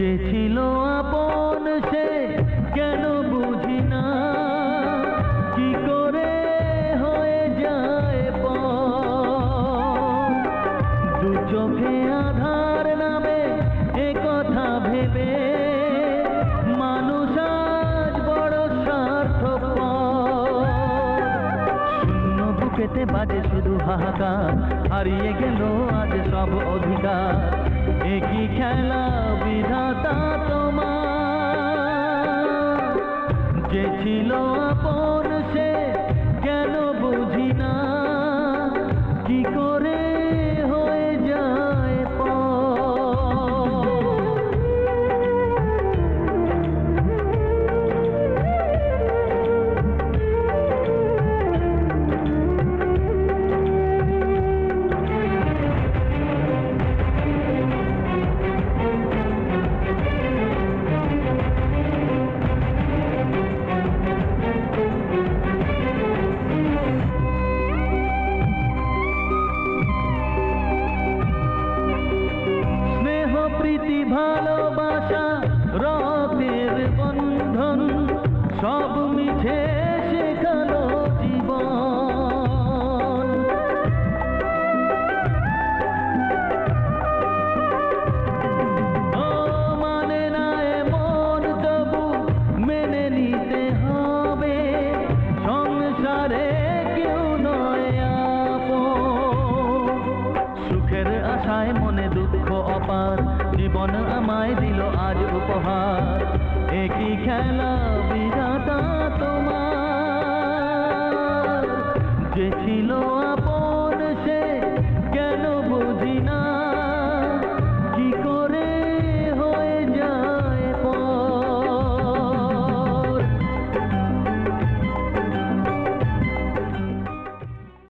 যে ছিল আপন সে কেন বুঝি না, কি করে হয়ে যায় পর। দু চোখে আধার নামে এ কথা ভেবে মানুষ আজ বড় স্বার্থপর। শূন্য বুকেতে বাজে শুধু হাহাকার, হারিয়ে গেল আজ সব অধিকার। একই খেলা বিধাতা তোমার, যে ছিল আপন সে কেন বুঝি না, কি করে হয়ে যায় ভালোবাসা রক্তের বন্ধন, সব মিছে শেখালো জীবন। ও মানে না এমন তবু মেনে নিতে হবে, সংসারে কেউ নয় আপন। সুখের আশায় মনে দুঃখ অপার, জীবন আমায় দিল আজ উপহার। একই খেলা